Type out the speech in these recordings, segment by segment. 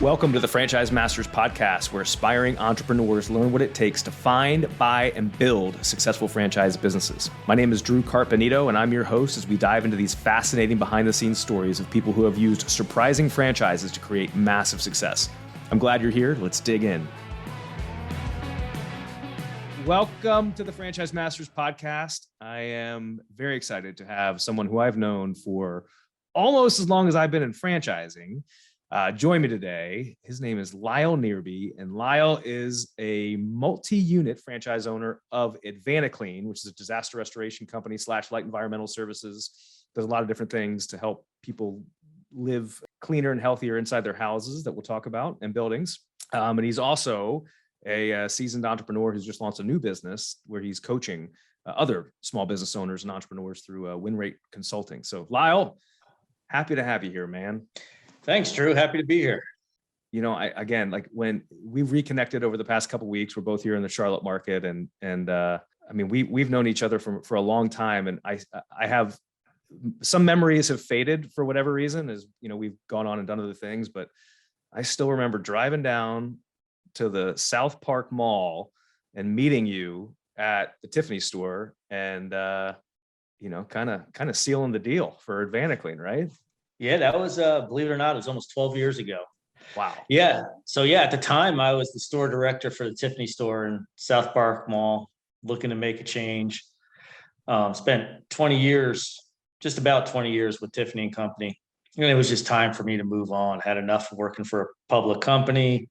Welcome to the Franchise Masters podcast, where aspiring entrepreneurs learn what it takes to find, buy, and build successful franchise businesses. My name is Drew Carpenito, and I'm your host as we dive into these fascinating behind-the-scenes stories of people who have used surprising franchises to create massive success. I'm glad you're here. Let's dig in. Welcome to the Franchise Masters podcast. I am very excited to have someone who I've known for almost as long as I've been in franchising. Join me today. His name is Lyle Nearby, and Lyle is a multi-unit franchise owner of AdvantaClean, which is a disaster restoration company / light environmental services. Does a lot of different things to help people live cleaner and healthier inside their houses that we'll talk about, and buildings. And he's also a seasoned entrepreneur who's just launched a new business where he's coaching other small business owners and entrepreneurs through win rate consulting. So Lyle, happy to have you here, man. Thanks, Drew. Happy to be here. You know, when we've reconnected over the past couple of weeks, we're both here in the Charlotte market, and I mean, we've known each other for a long time, and I have some memories have faded for whatever reason, as you know, we've gone on and done other things, but I still remember driving down to the South Park Mall and meeting you at the Tiffany store, and you know, kind of sealing the deal for AdvantaClean, right? Yeah, that was, believe it or not, it was almost 12 years ago. Wow. Yeah. So yeah, at the time I was the store director for the Tiffany store in South Park Mall, looking to make a change. Spent 20 years, just about 20 years with Tiffany and Company. And it was just time for me to move on. Had enough of working for a public company,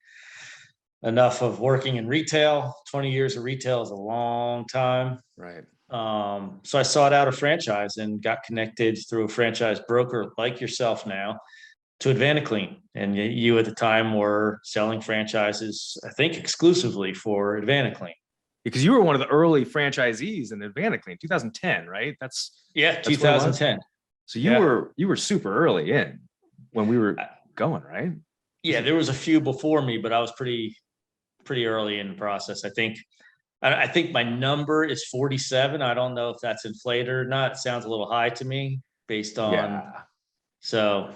enough of working in retail. 20 years of retail is a long time. Right. So I sought out a franchise and got connected through a franchise broker like yourself now to AdvantaClean. And you at the time were selling franchises, I think, exclusively for AdvantaClean. Because you were one of the early franchisees in AdvantaClean, 2010, right? That's 2010. So you were super early in when we were going, right? Yeah, there was a few before me, but I was pretty early in the process. I think my number is 47. I don't know if that's inflated or not. It sounds a little high to me based on, so.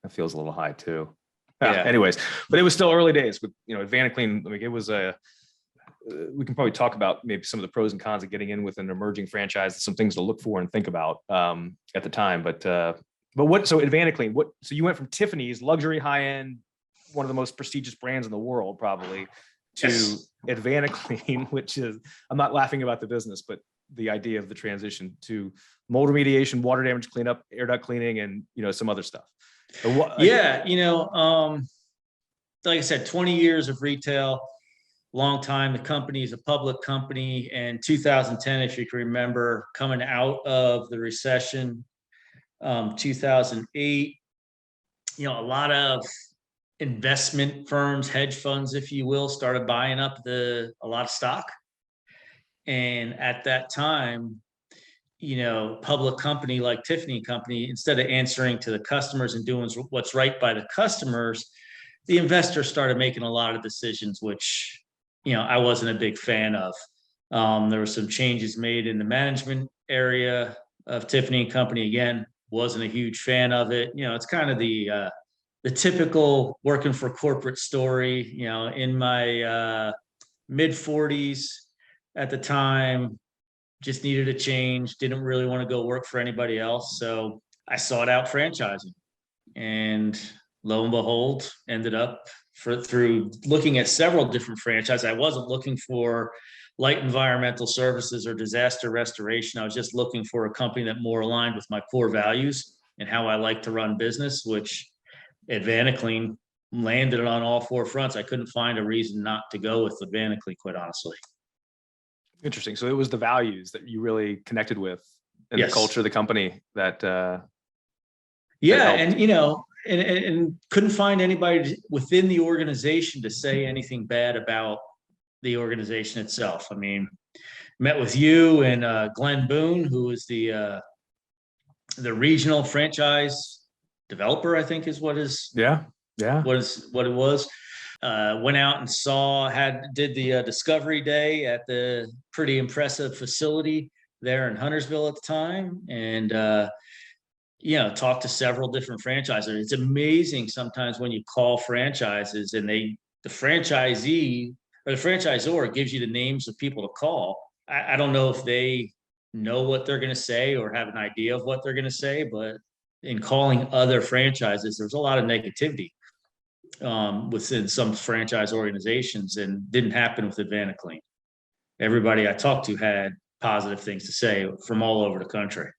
That feels a little high too. Yeah. Anyways, but it was still early days with, you know, AdvantaClean. Like it was we can probably talk about maybe some of the pros and cons of getting in with an emerging franchise, some things to look for and think about at the time. But so AdvantaClean, so you went from Tiffany's luxury high-end, one of the most prestigious brands in the world, probably, to AdvantaClean, which is, I'm not laughing about the business, but the idea of the transition to mold remediation, water damage cleanup, air duct cleaning, and, you know, some other stuff. You know, like I said, 20 years of retail, long time. The company is a public company, and 2010, if you can remember, coming out of the recession, 2008, you know, a lot of investment firms, hedge funds, if you will, started buying up a lot of stock. And at that time, you know, public company like Tiffany Company, instead of answering to the customers and doing what's right by the customers, the investors started making a lot of decisions, which, you know, I wasn't a big fan of. There were some changes made in the management area of Tiffany Company. Again, wasn't a huge fan of it. You know, it's kind of the typical working for corporate story. You know, in my mid 40s at the time, just needed a change, didn't really want to go work for anybody else. So I sought out franchising, and lo and behold, ended up through looking at several different franchises. I wasn't looking for light environmental services or disaster restoration. I was just looking for a company that more aligned with my core values and how I like to run business, which AdvantaClean landed on all four fronts. I couldn't find a reason not to go with AdvantaClean, quite honestly. Interesting. So it was the values that you really connected with, and the culture of the company that and you know, and couldn't find anybody within the organization to say anything bad about the organization itself. I mean, met with you and Glenn Boone, who is the regional franchise developer, I think is what it was. Went out and did the discovery day at the pretty impressive facility there in Huntersville at the time. And talk to several different franchisors. It's amazing sometimes when you call franchises and the franchisee or the franchisor gives you the names of people to call. I don't know if they know what they're going to say or have an idea of what they're going to say, but in calling other franchises, there's a lot of negativity within some franchise organizations, and didn't happen with AdvantaClean. Everybody I talked to had positive things to say from all over the country.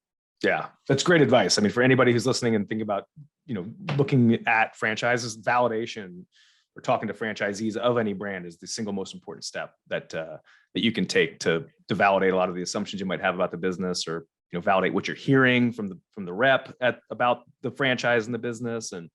Yeah, that's great advice. I mean, for anybody who's listening and thinking about, looking at franchises, validation or talking to franchisees of any brand is the single most important step that you can take to validate a lot of the assumptions you might have about the business, or validate what you're hearing from the rep about the franchise and the business, and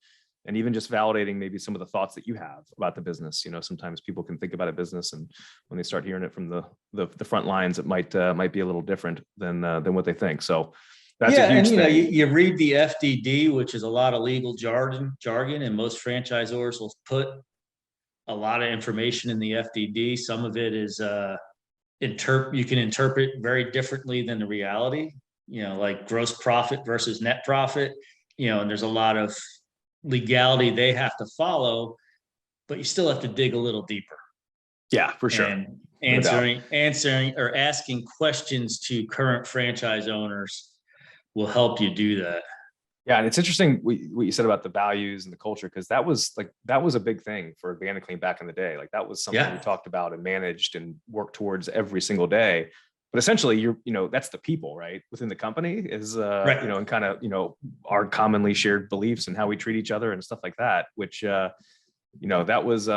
even just validating maybe some of the thoughts that you have about the business. Sometimes people can think about a business, and when they start hearing it from the front lines, it might be a little different than what they think. So that's a huge thing. You read the FDD, which is a lot of legal jargon, and most franchisors will put a lot of information in the FDD. Some of it is you can interpret very differently than the reality. Like gross profit versus net profit. And there's a lot of legality they have to follow, but you still have to dig a little deeper. Yeah, for sure. And answering or asking questions to current franchise owners will help you do that. Yeah, and it's interesting what you said about the values and the culture, because that was a big thing for AdvantaClean back in the day. Like that was something we talked about and managed and worked towards every single day. But essentially, that's the people, right, within the company is right. And kind of our commonly shared beliefs and how we treat each other and stuff like that. Which that was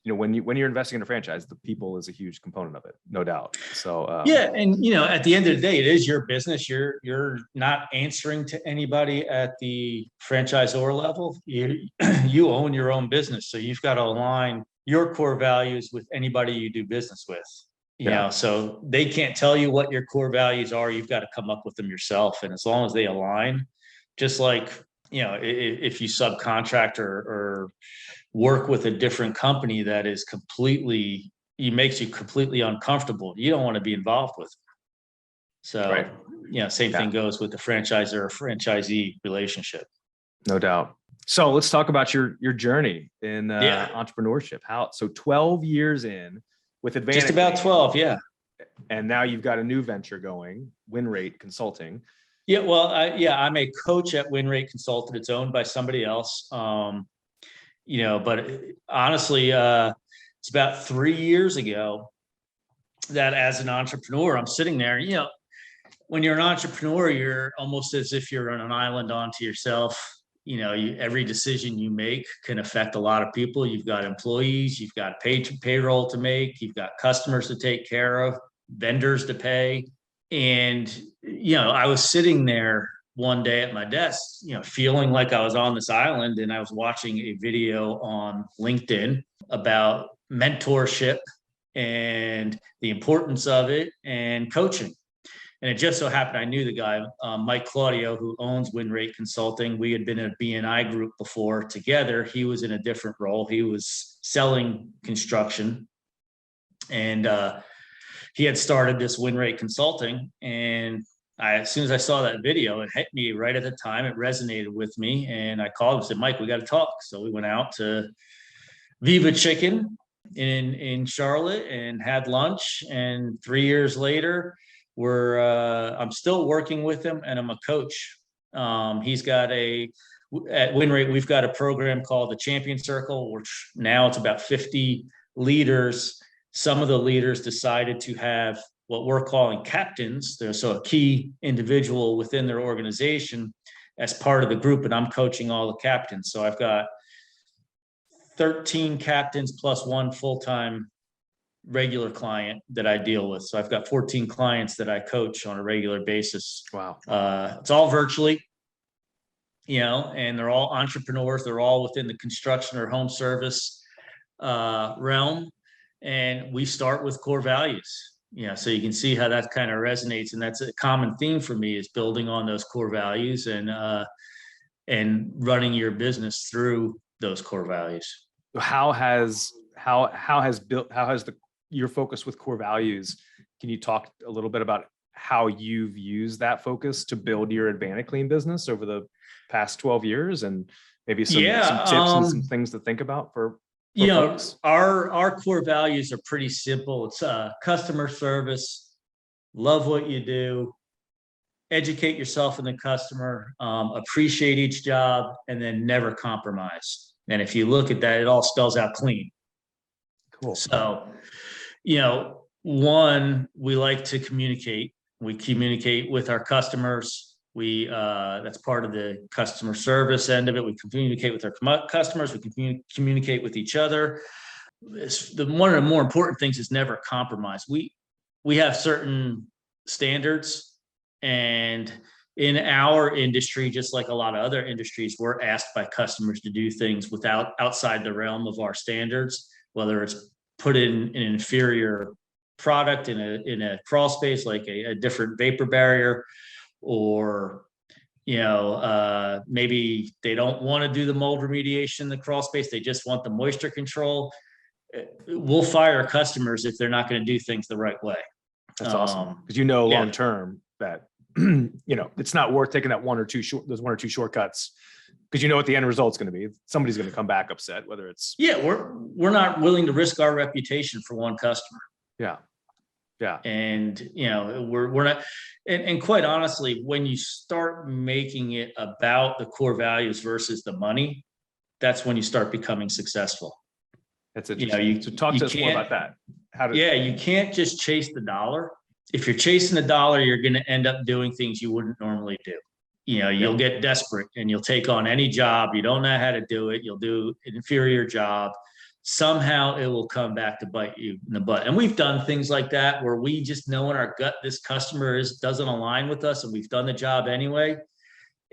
when you're investing in a franchise, the people is a huge component of it, no doubt. So and at the end of the day, it is your business. You're not answering to anybody at the franchisor level. You own your own business, so you've got to align your core values with anybody you do business with. So they can't tell you what your core values are. You've got to come up with them yourself, and as long as they align, just like if you subcontract or work with a different company that is makes you completely uncomfortable, you don't want to be involved with them. So same thing goes with the franchisor or franchisee relationship. No doubt. So let's talk about your journey in entrepreneurship. 12 years in with AdvantaClean. Just about 12, yeah. And now you've got a new venture going, Win Rate Consulting. Yeah, well, I'm a coach at Win Rate Consulting. It's owned by somebody else. But honestly, it's about 3 years ago that as an entrepreneur, I'm sitting there, when you're an entrepreneur, you're almost as if you're on an island onto yourself. Every decision you make can affect a lot of people. You've got employees, you've got payroll to make, you've got customers to take care of, vendors to pay. And, I was sitting there one day at my desk, feeling like I was on this island, and I was watching a video on LinkedIn about mentorship and the importance of it and coaching. And it just so happened I knew the guy, Mike Claudio, who owns Win Rate Consulting. We had been in a BNI group before together. He was in a different role. He was selling construction, and he had started this Win Rate Consulting. And as soon as I saw that video, it hit me right at the time. It resonated with me, and I called him and said, "Mike, we got to talk." So we went out to Viva Chicken in Charlotte and had lunch. And 3 years later, I'm still working with him, and I'm a coach. He's got at Win Rate, we've got a program called the Champion Circle, which now it's about 50 leaders. Some of the leaders decided to have what we're calling captains. There's a key individual within their organization as part of the group, and I'm coaching all the captains. So I've got 13 captains plus one full-time regular client that I deal with. So I've got 14 clients that I coach on a regular basis. Wow. It's all virtually, and they're all entrepreneurs. They're all within the construction or home service realm. And we start with core values. So you can see how that kind of resonates. And that's a common theme for me, is building on those core values and running your business through those core values. How has your focus with core values? Can you talk a little bit about how you've used that focus to build your AdvantaClean business over the past 12 years, and maybe some tips and some things to think about for folks? Our core values are pretty simple. It's customer service, love what you do, educate yourself and the customer, appreciate each job, and then never compromise. And if you look at that, it all spells out clean. Cool. So, one, we like to communicate. We communicate with our customers. That's part of the customer service end of it. We communicate with our customers. We can communicate with each other. One of the more important things is never compromise. We have certain standards, and in our industry, just like a lot of other industries, we're asked by customers to do things outside the realm of our standards, whether it's put in an inferior product in a crawl space, like a different vapor barrier, or maybe they don't want to do the mold remediation in the crawl space, they just want the moisture control. We'll fire customers if they're not going to do things the right way. That's awesome, because long term that it's not worth taking those one or two shortcuts, because what the end result's going to be. Somebody's going to come back upset, whether it's we're not willing to risk our reputation for one customer. Yeah. And we're not, and quite honestly, when you start making it about the core values versus the money, that's when you start becoming successful. That's interesting. So talk to us more about that. You can't just chase the dollar. If you're chasing the dollar, you're going to end up doing things you wouldn't normally do. You'll get desperate and you'll take on any job. You don't know how to do it. You'll do an inferior job. Somehow it will come back to bite you in the butt. And we've done things like that where we just know in our gut this customer doesn't align with us, and we've done the job anyway,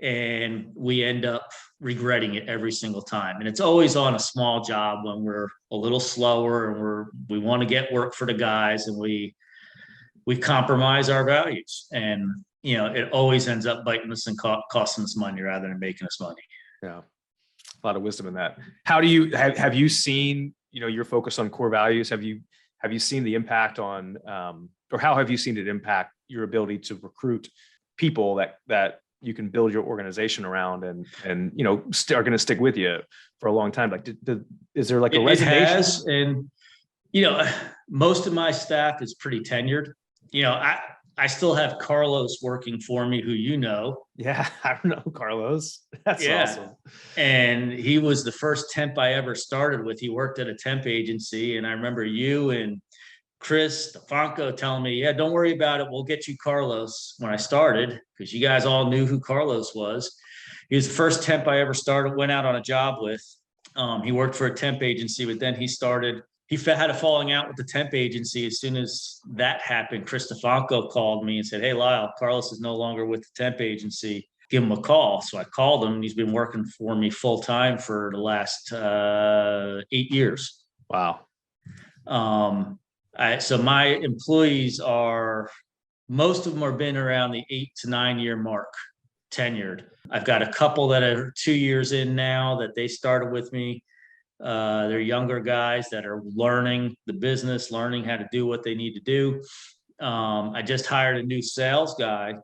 and we end up regretting it every single time. And it's always on a small job when we're a little slower and we want to get work for the guys, and we compromise our values, and it always ends up biting us and costing us money rather than making us money. Yeah. A lot of wisdom in that. How do you have you seen, your focus on core values? Have you seen the impact on, or how have you seen it impact your ability to recruit people that you can build your organization around and are going to stick with you for a long time? Like, is there like a resignation? It has, and most of my staff is pretty tenured. I still have Carlos working for me, who Yeah, I don't know Carlos. That's awesome. And he was the first temp I ever started with. He worked at a temp agency, and I remember you and Chris Stefanko telling me, "Yeah, don't worry about it. We'll get you Carlos." When I started, because you guys all knew who Carlos was. He was the first temp I ever went out on a job with. He worked for a temp agency, but then he had a falling out with the temp agency. As soon as that happened, Chris Stefanko called me and said, "Hey, Lyle, Carlos is no longer with the temp agency. Give him a call." So I called him, and he's been working for me full time for the last 8 years. Wow. So my employees most of them are been around the 8 to 9 year mark, tenured. I've got a couple that are 2 years in now that they started with me. They're younger guys that are learning the business, learning how to do what they need to do. I just hired a new sales guy,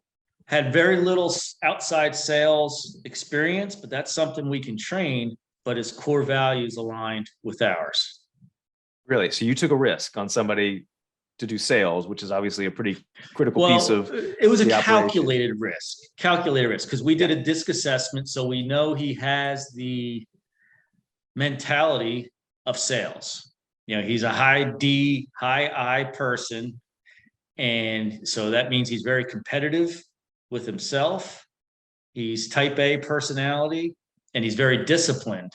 had very little outside sales experience, but that's something we can train, but his core values aligned with ours. Really? So you took a risk on somebody to do sales, which is obviously a pretty critical piece of it was a calculated risk, because we did a disc assessment. So we know he has the mentality of sales. He's a high D, high I person. And so that means he's very competitive with himself. He's type A personality, and he's very disciplined.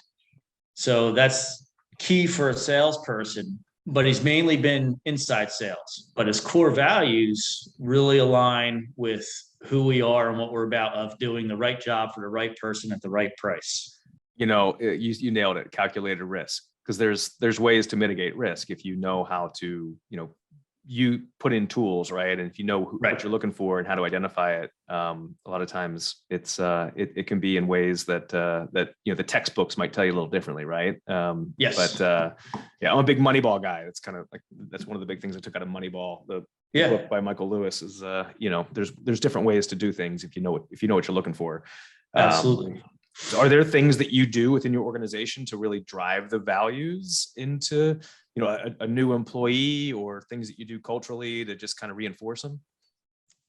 So that's key for a salesperson, but he's mainly been inside sales, but his core values really align with who we are and what we're about, of doing the right job for the right person at the right price. You nailed it. Calculated risk, because there's ways to mitigate risk if you know how to, you put in tools, right? And if you know Right. what you're looking for and how to identify it, a lot of times it can be in ways that the textbooks might tell you a little differently, right? Yes. But yeah, I'm a big Moneyball guy. That's kind of like that's one of the big things I took out of Moneyball. The book by Michael Lewis is there's different ways to do things if you know what you're looking for. Absolutely. So are there things that you do within your organization to really drive the values into a new employee, or things that you do culturally to just kind of reinforce them?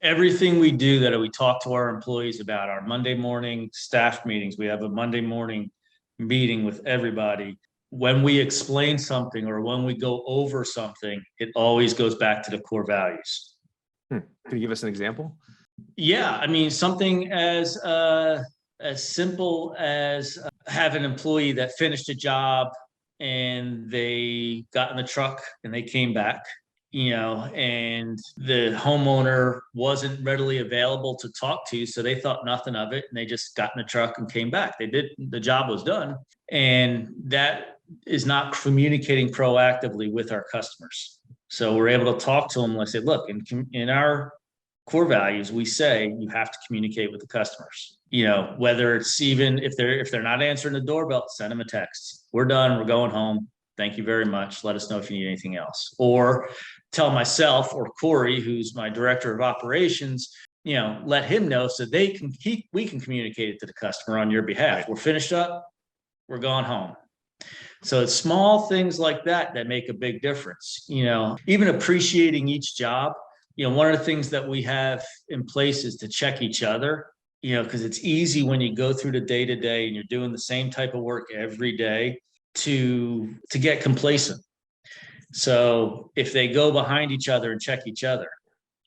Everything we do that we talk to our employees about, our Monday morning staff meetings, we have a Monday morning meeting with everybody. When we explain something or when we go over something, it always goes back to the core values. Can you give us an example? Yeah, I mean, something as simple as have an employee that finished a job and they got in the truck and they came back, and the homeowner wasn't readily available to talk to, so they thought nothing of it and they just got in the truck and came back. The job was done. And that is not communicating proactively with our customers. So we're able to talk to them. I say, look, in our core values, we say you have to communicate with the customers. Whether it's even if they're not answering the doorbell, send them a text. We're done. We're going home. Thank you very much. Let us know if you need anything else. Or tell myself or Corey, who's my director of operations, let him know so we can communicate it to the customer on your behalf. Right. We're finished up. We're going home. So it's small things like that make a big difference. Even appreciating each job. One of the things that we have in place is to check each other, because it's easy when you go through the day to day and you're doing the same type of work every day to get complacent. So if they go behind each other and check each other,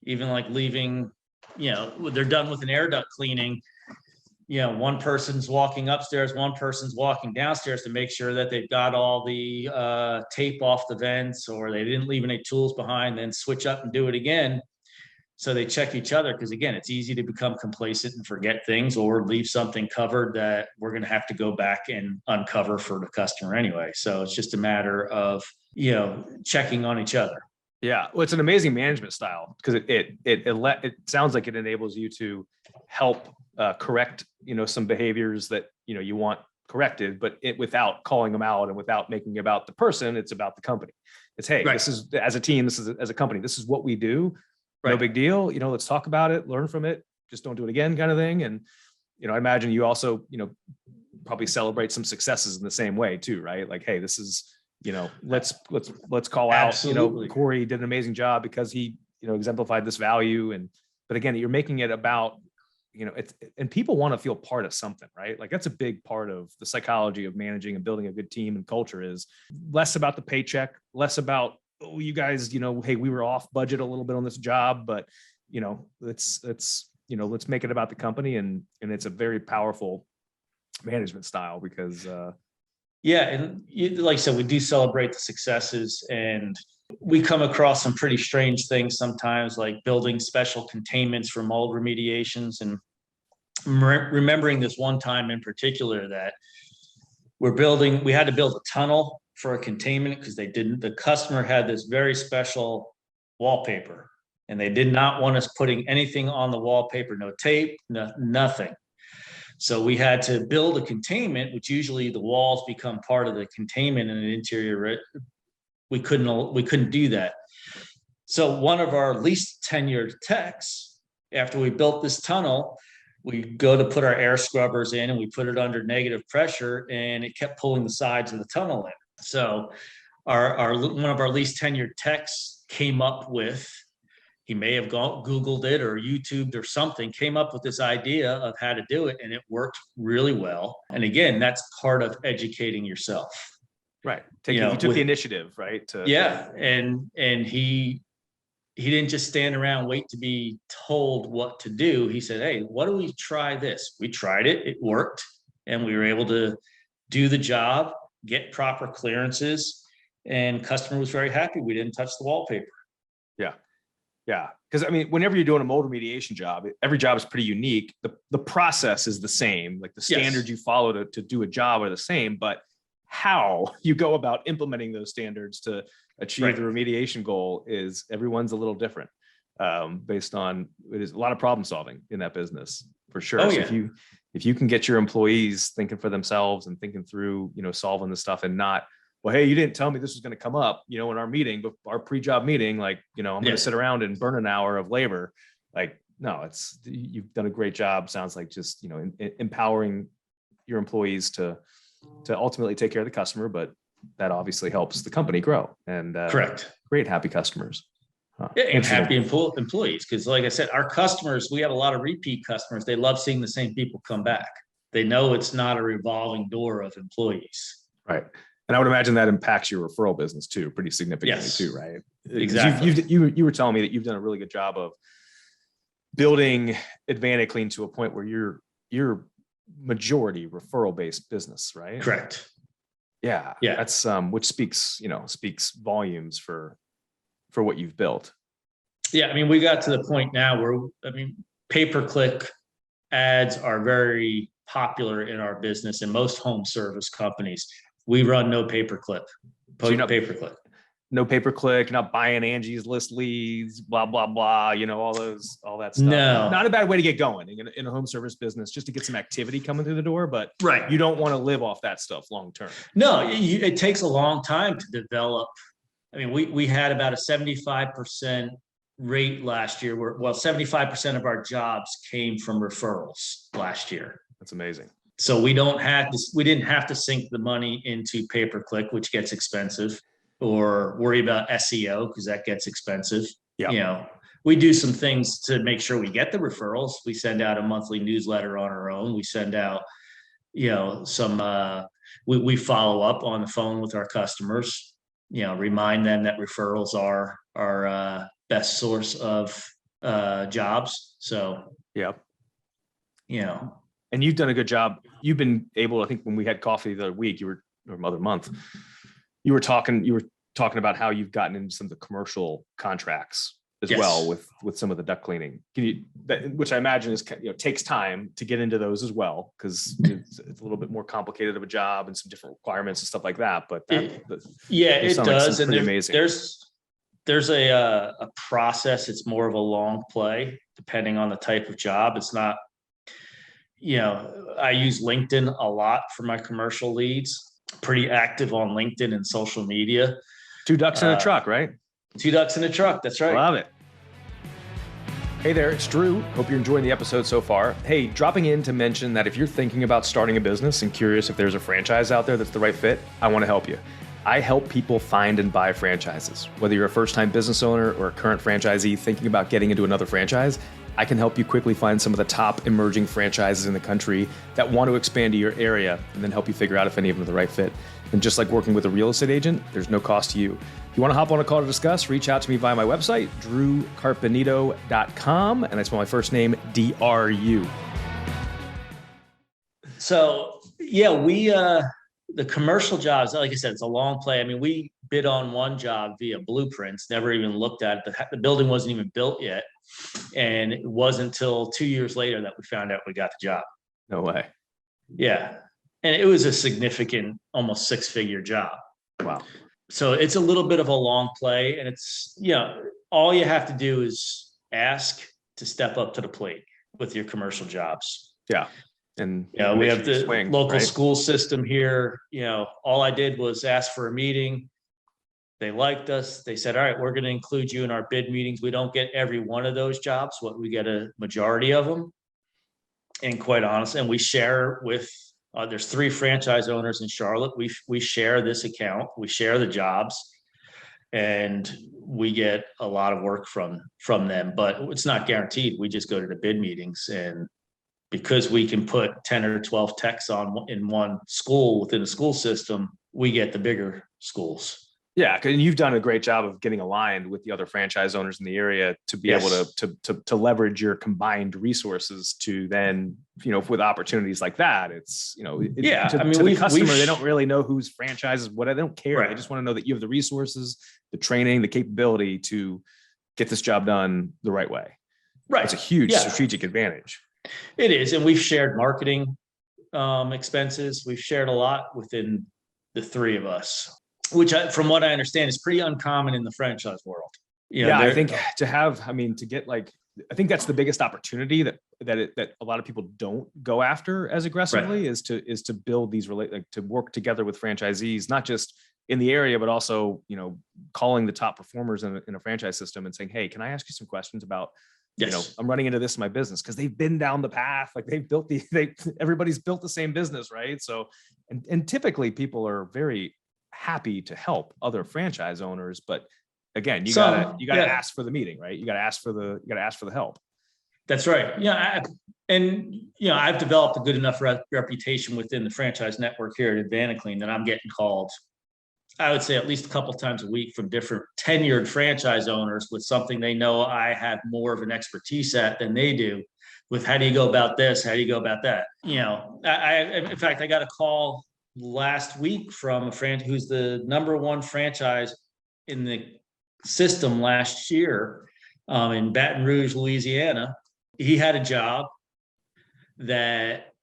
even like leaving, they're done with an air duct cleaning, one person's walking upstairs, one person's walking downstairs to make sure that they've got all the tape off the vents, or they didn't leave any tools behind, then switch up and do it again. So they check each other, because again, it's easy to become complacent and forget things or leave something covered that we're going to have to go back and uncover for the customer anyway. So it's just a matter of, checking on each other. Yeah. Well, it's an amazing management style, because it sounds like it enables you to help correct, some behaviors that, you want corrected, but without calling them out and without making it about the person, it's about the company. It's, hey, right. This is as a team, this is as a company, this is what we do. Right. No big deal. Let's talk about it, learn from it, just don't do it again, kind of thing. And, I imagine you also, probably celebrate some successes in the same way too, right? Like, hey, this is, let's call Absolutely. out, Corey did an amazing job because he, exemplified this value. But again, you're making it about, and people want to feel part of something, right? Like that's a big part of the psychology of managing and building a good team and culture, is less about the paycheck, less about, oh, you guys, hey, we were off budget a little bit on this job, but let's make it about the company. And it's a very powerful management style, because yeah. And like I said, we do celebrate the successes, and we come across some pretty strange things sometimes, like building special containments for mold remediations. And remembering this one time in particular that we had to build a tunnel for a containment, because the customer had this very special wallpaper, and they did not want us putting anything on the wallpaper, no tape, nothing. So we had to build a containment, which usually the walls become part of the containment in an interior. We couldn't do that. So one of our least tenured techs, after we built this tunnel, we go to put our air scrubbers in and we put it under negative pressure, and it kept pulling the sides of the tunnel in. So one of our least tenured techs came up with, he may have Googled it or YouTubed or something, came up with this idea of how to do it, and it worked really well. And again, that's part of educating yourself. Right. You took the initiative, right? Yeah. And he didn't just stand around, wait to be told what to do. He said, hey, why don't we try this? We tried it. It worked. And we were able to do the job, get proper clearances, and customer was very happy. We didn't touch the wallpaper. Yeah. Yeah. Because I mean, whenever you're doing a mold remediation job, every job is pretty unique. The process is the same. Like the standards you follow to do a job are the same, but how you go about implementing those standards to achieve the remediation goal is everyone's a little different, based on, it is a lot of problem solving in that business for sure. Oh, So yeah. if you can get your employees thinking for themselves and thinking through, solving the stuff, and not, well, hey, you didn't tell me this was going to come up, in our meeting, but our pre-job meeting, like, I'm going to sit around and burn an hour of labor. Like, no, you've done a great job. Sounds like just, empowering your employees to ultimately take care of the customer, but that obviously helps the company grow and Correct. Great, happy customers. And happy employees. Because like I said, our customers, we have a lot of repeat customers. They love seeing the same people come back. They know it's not a revolving door of employees. Right. And I would imagine that impacts your referral business too, pretty significantly too, right? Exactly. You were telling me that you've done a really good job of building AdvantaClean to a point where you're majority referral based business, right? Correct. Yeah. That's which speaks volumes for what you've built. Yeah. I mean, we got to the point now where, pay-per-click ads are very popular in our business, and most home service companies, we run no pay-per-click. Pay-per-click. No pay-per-click, not buying Angie's List leads, blah, blah, blah, all that stuff. No. Not a bad way to get going in a home service business, just to get some activity coming through the door, but right. You don't want to live off that stuff long-term. No, it takes a long time to develop. I mean, we had about a 75% rate last year where, 75% of our jobs came from referrals last year. That's amazing. So we didn't have to sink the money into pay-per-click, which gets expensive, or worry about SEO because that gets expensive. Yeah. We do some things to make sure we get the referrals. We send out a monthly newsletter on our own. We send out, some, we follow up on the phone with our customers, remind them that referrals are our best source of jobs. So, and you've done a good job. You've been able, I think when we had coffee the other week, or other month, you were talking about how you've gotten into some of the commercial contracts as well with some of the duct cleaning. Which I imagine is, takes time to get into those as well, because it's a little bit more complicated of a job and some different requirements and stuff like that. But it does. And amazing. There's a process. It's more of a long play depending on the type of job. It's not, I use LinkedIn a lot for my commercial leads. Pretty active on LinkedIn and social media. 2 ducks in a truck, right? 2 ducks in a truck. That's right. Love it. Hey there, it's Drew. Hope you're enjoying the episode so far. Hey, dropping in to mention that if you're thinking about starting a business and curious if there's a franchise out there that's the right fit, I want to help you. I help people find and buy franchises. Whether you're a first-time business owner or a current franchisee thinking about getting into another franchise, I can help you quickly find some of the top emerging franchises in the country that want to expand to your area, and then help you figure out if any of them are the right fit. And just like working with a real estate agent, there's no cost to you. If you want to hop on a call to discuss, reach out to me via my website, drewcarpenito.com, and I spell my first name, DRU. So, the commercial jobs, like I said, it's a long play. I mean, we bid on one job via blueprints, never even looked at it. The building wasn't even built yet. And it wasn't until 2 years later that we found out we got the job. No way. Yeah. And it was a significant, almost 6-figure job. Wow. So it's a little bit of a long play. And it's, all you have to do is ask to step up to the plate with your commercial jobs. Yeah. And we have the local school system here. All I did was ask for a meeting. They liked us. They said, all right, we're going to include you in our bid meetings. We don't get every one of those jobs, but we get a majority of them. And quite honestly, and we share with, there's 3 franchise owners in Charlotte. We share this account. We share the jobs, and we get a lot of work from them, but it's not guaranteed. We just go to the bid meetings, and because we can put 10 or 12 techs in one school within the school system, we get the bigger schools. Yeah, and you've done a great job of getting aligned with the other franchise owners in the area to be able to leverage your combined resources to then, with opportunities like that, it's, to the customer, they don't really know whose franchise is what. They don't care. Right. They just want to know that you have the resources, the training, the capability to get this job done the right way. Right. It's a huge strategic advantage. It is. And we've shared marketing expenses. We've shared a lot within the three of us, which from what I understand is pretty uncommon in the franchise world. Yeah, I think to get like, I think that's the biggest opportunity that a lot of people don't go after as aggressively, right. is to build these to work together with franchisees, not just in the area, but also, calling the top performers in a franchise system and saying, hey, can I ask you some questions about, Yes. I'm running into this in my business, because they've been down the path, like they've built everybody's built the same business, right? So, and typically people are very happy to help other franchise owners, but again, you gotta ask for the meeting, right? You gotta ask for the help. That's right. Yeah. I've developed a good enough reputation within the franchise network here at AdvantaClean that I'm getting called, I would say, at least a couple of times a week from different tenured franchise owners with something they know I have more of an expertise at than they do, with how do you go about this? How do you go about that? In fact, I got a call last week from a friend who's the number one franchise in the system last year, in Baton Rouge, Louisiana. He had a job that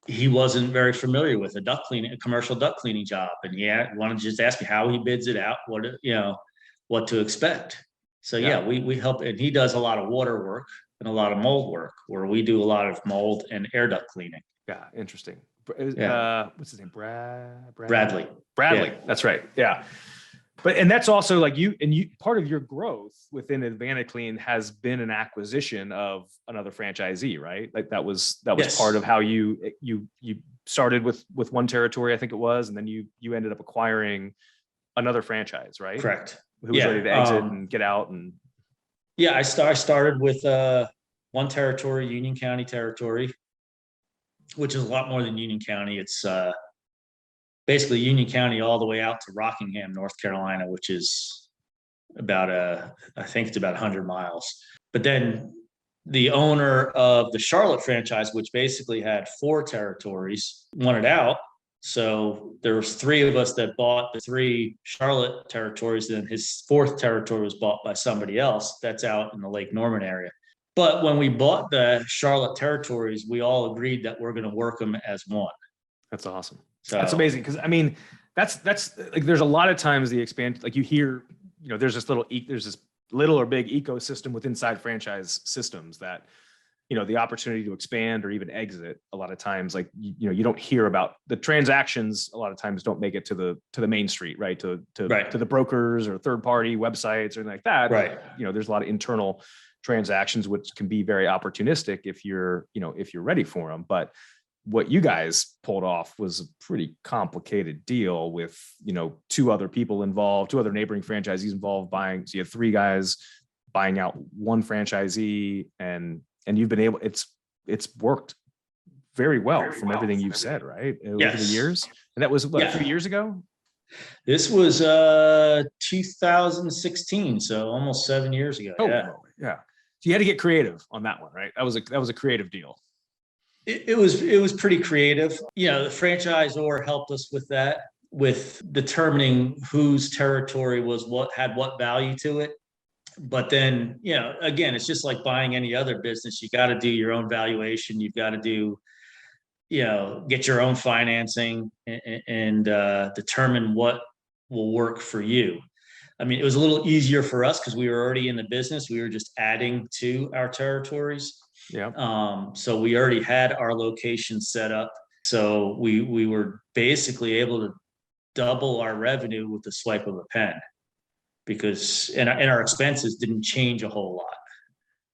he wasn't very familiar with, a commercial duct cleaning job. And he wanted to just ask me how he bids it out, what to expect. So we help, and he does a lot of water work and a lot of mold work, where we do a lot of mold and air duct cleaning. Yeah. Interesting. What's his name? Bradley. Yeah. That's right. Yeah. And that's also like you part of your growth within AdvantaClean has been an acquisition of another franchisee, right? Like that was Yes. part of how you started with one territory, I think it was, and then you ended up acquiring another franchise, right? Correct. Who was ready to exit and get out. And I started with one territory, Union County territory, which is a lot more than Union County. It's basically Union County all the way out to Rockingham, North Carolina, which is about I think it's about 100 miles. But then the owner of the Charlotte franchise, which basically had 4 territories, wanted out. So there was 3 of us that bought the 3 Charlotte territories. Then his 4th territory was bought by somebody else that's out in the Lake Norman area. But when we bought the Charlotte territories, we all agreed that we're going to work them as one. That's awesome. So that's amazing. Because that's like, there's a lot of times the expand, like you hear, there's this little or big ecosystem with inside franchise systems that, the opportunity to expand or even exit, a lot of times, like, you don't hear about the transactions. A lot of times don't make it to the main street, right? To the brokers or third party websites or anything like that. Right. There's a lot of internal transactions, which can be very opportunistic if you're ready for them. But what you guys pulled off was a pretty complicated deal with, 2 other people involved, 2 other neighboring franchisees involved buying. So you have 3 guys buying out 1 franchisee, and you've been able, it's worked very well from everything you've said, right? Yes. Over the years. And that was a few years ago. This was 2016. So almost 7 years ago. Oh, yeah. So you had to get creative on that one, right? That was a creative deal. It was pretty creative. The franchisor helped us with that, with determining whose territory had what value to it. But then, again, it's just like buying any other business. You got to do your own valuation. You've got to do, get your own financing and determine what will work for you. I mean, it was a little easier for us because we were already in the business. We were just adding to our territories. Yeah. So we already had our location set up. So we were basically able to double our revenue with the swipe of a pen, because and our expenses didn't change a whole lot.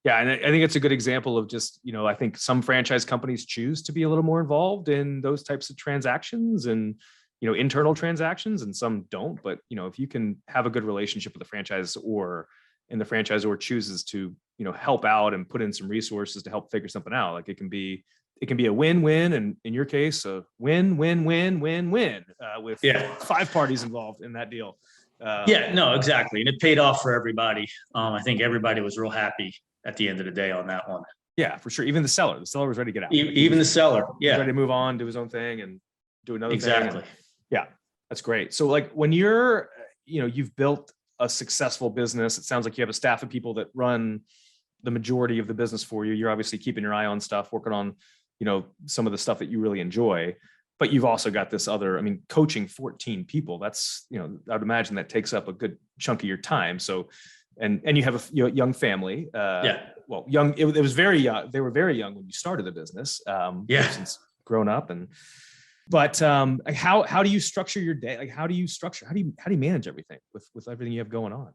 Yeah, and I think it's a good example of just, I think some franchise companies choose to be a little more involved in those types of transactions and, internal transactions, and some don't. But, if you can have a good relationship with the franchisor, and the franchisor chooses to, help out and put in some resources to help figure something out, like it can be a win-win, and in your case, a win-win-win-win-win with 5 parties involved in that deal. No, exactly. And it paid off for everybody. I think everybody was real happy at the end of the day on that one. Yeah, for sure. Even the seller was ready to get out. Even the seller. Yeah. Ready to move on, do his own thing and do another thing. Exactly. Yeah, that's great. So like when you're, you've built a successful business, it sounds like you have a staff of people that run the majority of the business for you. You're obviously keeping your eye on stuff, working on, some of the stuff that you really enjoy. but you've also got this other, I mean, coaching 14 people, that's, I'd imagine that takes up a good chunk of your time. So, and you have a young family. Well, young, it was very young. They were very young when you started the business. Since grown up but how do you structure your day? Like, how do you manage everything with everything you have going on?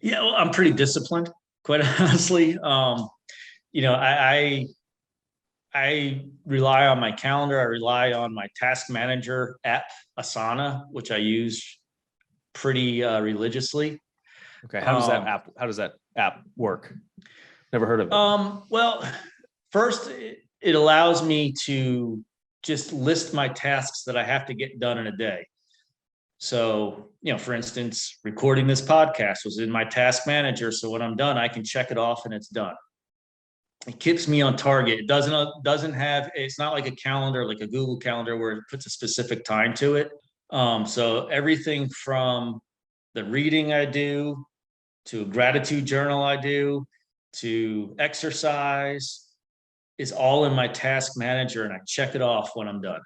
Yeah, well, I'm pretty disciplined, quite honestly. I rely on my calendar. I rely on my task manager app, Asana, which I use pretty religiously. Okay. How does that app work? Never heard of it. Well, first, it allows me to just list my tasks that I have to get done in a day. So, for instance, recording this podcast was in my task manager. So when I'm done, I can check it off and it's done. It keeps me on target. It doesn't have, it's not like a calendar, like a Google Calendar where it puts a specific time to it. So everything from the reading I do to a gratitude journal I do to exercise is all in my task manager, and I check it off when I'm done.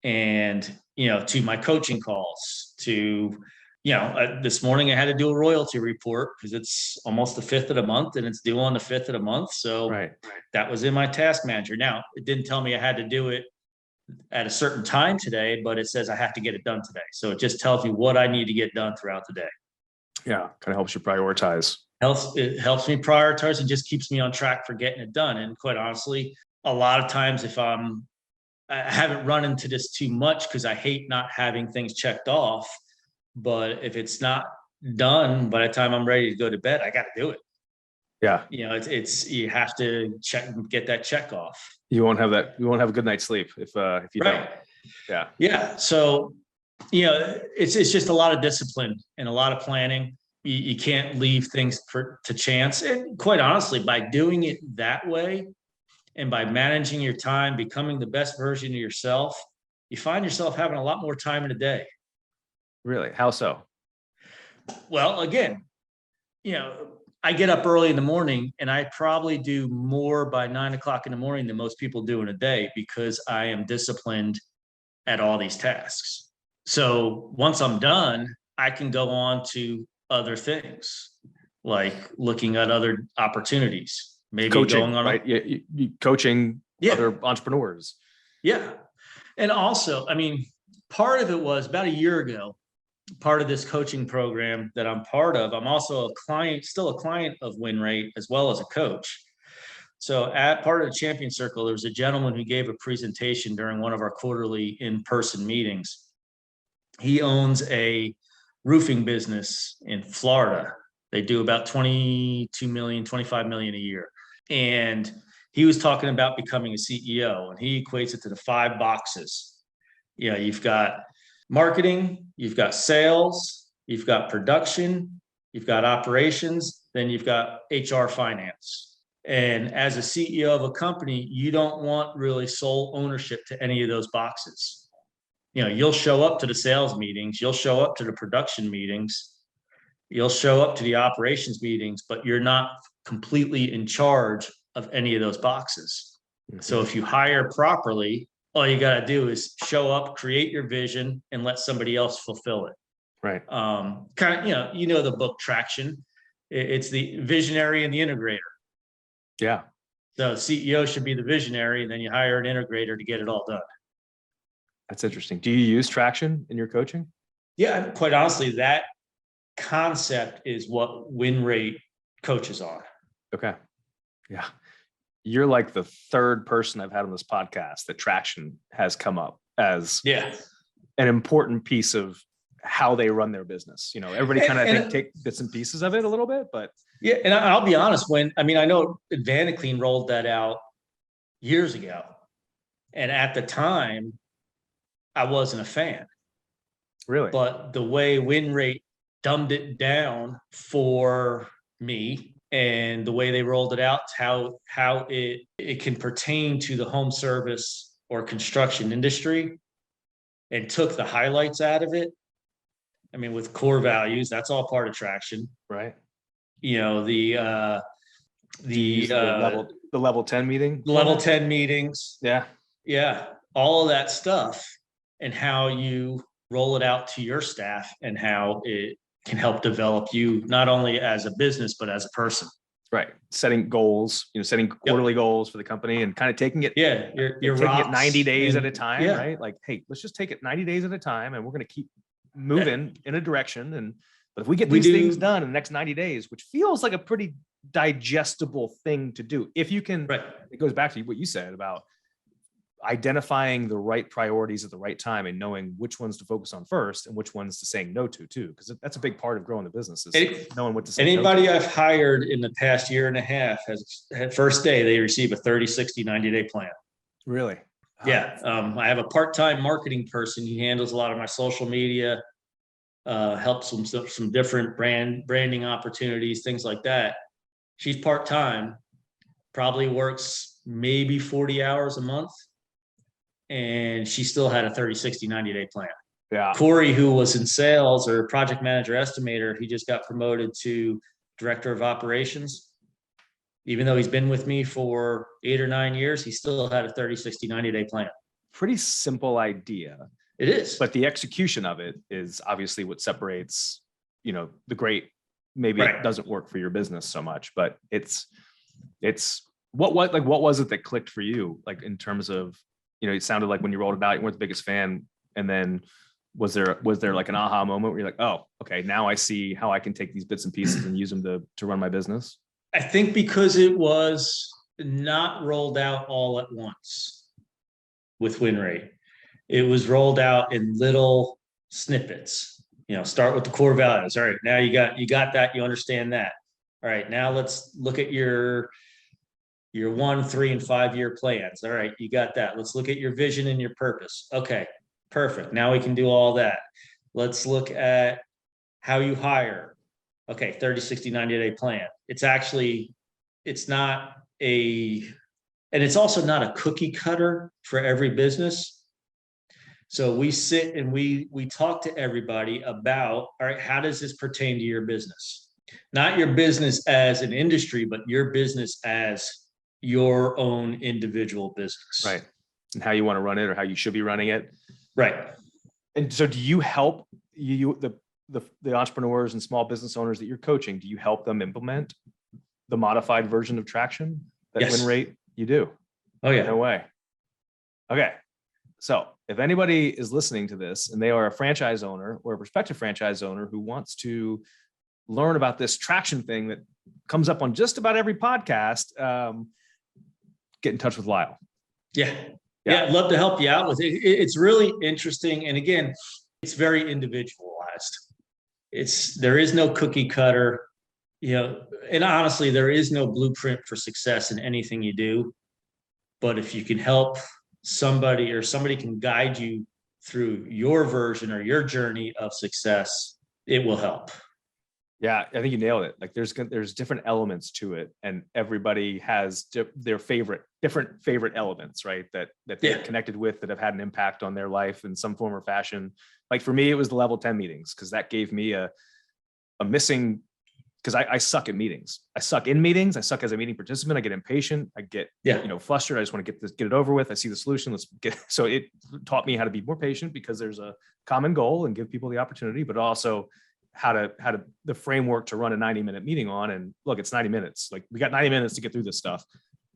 And, to my coaching calls, to, this morning I had to do a royalty report because it's almost the 5th of the month and it's due on the 5th of the month. So that was in my task manager. Now, it didn't tell me I had to do it at a certain time today, but it says I have to get it done today. So it just tells me what I need to get done throughout the day. Yeah. Kind of helps you prioritize. It helps me prioritize and just keeps me on track for getting it done. And quite honestly, a lot of times if I haven't run into this too much because I hate not having things checked off. But if it's not done by the time I'm ready to go to bed, I got to do it. Yeah. It's you have to get that check off. You won't have a good night's sleep if you don't. Yeah. Yeah. So, it's just a lot of discipline and a lot of planning. You can't leave things to chance. And quite honestly, by doing it that way, and by managing your time, becoming the best version of yourself, you find yourself having a lot more time in a day. Really? How so? Well, again, I get up early in the morning and I probably do more by 9 o'clock in the morning than most people do in a day because I am disciplined at all these tasks. So once I'm done, I can go on to other things like looking at other opportunities. Maybe coaching, going on, right? Coaching other entrepreneurs. Yeah. And also, part of it was about a year ago, part of this coaching program that I'm part of. I'm also still a client of WinRate as well as a coach. So at part of the Champion Circle, there was a gentleman who gave a presentation during one of our quarterly in-person meetings. He owns a roofing business in Florida. They do about 22 million, 25 million a year. And he was talking about becoming a CEO, and he equates it to the 5 boxes. You've got marketing, you've got sales, you've got production, you've got operations, then you've got HR finance. And as a CEO of a company, you don't want really sole ownership to any of those boxes. You'll show up to the sales meetings, you'll show up to the production meetings, you'll show up to the operations meetings, but you're not completely in charge of any of those boxes. Mm-hmm. So if you hire properly, all you got to do is show up, create your vision, and let somebody else fulfill it. Right. The book Traction. It's the visionary and the integrator. Yeah. So CEO should be the visionary, and then you hire an integrator to get it all done. That's interesting. Do you use Traction in your coaching? Yeah, quite honestly, that concept is what WinRate coaches on. Okay. Yeah. You're like the 3rd person I've had on this podcast that Traction has come up as an important piece of how they run their business. Everybody kind of take bits and pieces of it a little bit, but yeah. And I'll be honest, I know AdvantaClean rolled that out years ago. And at the time, I wasn't a fan. Really? But the way WinRate dumbed it down for me, and the way they rolled it out, how it can pertain to the home service or construction industry, and took the highlights out of it. With core values, that's all part of Traction, right? The level 10 meeting, level 10 meetings. Yeah. all of that stuff and how you roll it out to your staff and how it can help develop you not only as a business, but as a person. Right. Setting goals, setting quarterly goals for the company and kind of taking it. Yeah. Your taking it 90 days at a time, yeah. right? Like, hey, let's just take it 90 days at a time and we're going to keep moving in a direction. But if we get these things done in the next 90 days, which feels like a pretty digestible thing to do, if you can, it goes back to what you said about identifying the right priorities at the right time and knowing which ones to focus on first and which ones to saying no to too, because that's a big part of growing the business is knowing what to say. Anybody no to. I've hired in the past year and a half has had first day they receive a 30, 60, 90-day plan. Really? Yeah. I have a part-time marketing person. He handles a lot of my social media, helps some different branding opportunities, things like that. She's part-time, probably works maybe 40 hours a month. And she still had a 30, 60, 90-day plan. Yeah. Corey, who was in sales or project manager estimator, he just got promoted to director of operations. Even though he's been with me for 8 or 9 years, he still had a 30, 60, 90-day plan. Pretty simple idea. It is. But the execution of it is obviously what separates, the great, maybe it doesn't work for your business so much, but it's what was it that clicked for you? Like in terms of, it sounded like when you rolled it out, you weren't the biggest fan. And then was there like an aha moment where you're like, oh, okay, now I see how I can take these bits and pieces and use them to run my business? I think because it was not rolled out all at once with win rate. It was rolled out in little snippets. Start with the core values. All right, now you got that, you understand that. All right, now let's look at your 1, 3, and 5 year plans. All right, you got that. Let's look at your vision and your purpose. Okay, perfect. Now we can do all that. Let's look at how you hire. Okay, 30, 60, 90-day plan. It's also not a cookie cutter for every business. So we sit and we talk to everybody about, all right, how does this pertain to your business? Not your business as an industry, but your business as your own individual business. Right. And how you want to run it or how you should be running it. Right. And so do you help the entrepreneurs and small business owners that you're coaching, do you help them implement the modified version of Traction, that win rate? You do? Oh yeah. No way. Okay. So if anybody is listening to this and they are a franchise owner or a prospective franchise owner who wants to learn about this Traction thing that comes up on just about every podcast, get in touch with Lyle. Yeah. I'd love to help you out with it. It's really interesting. And again, it's very individualized. There is no cookie cutter, and honestly, there is no blueprint for success in anything you do. But if you can help somebody or somebody can guide you through your version or your journey of success, it will help. Yeah, I think you nailed it. Like there's different elements to it, and everybody has their different favorite elements, right? That they're connected with, that have had an impact on their life in some form or fashion. Like for me, it was the level 10 meetings, because that gave me a missing, because I suck at meetings. I suck in meetings. I suck as a meeting participant. I get impatient. I get flustered. I just want to get it over with. I see the solution. So it taught me how to be more patient, because there's a common goal and give people the opportunity, but also how to the framework to run a 90-minute meeting on. And look, it's 90 minutes. Like we got 90 minutes to get through this stuff,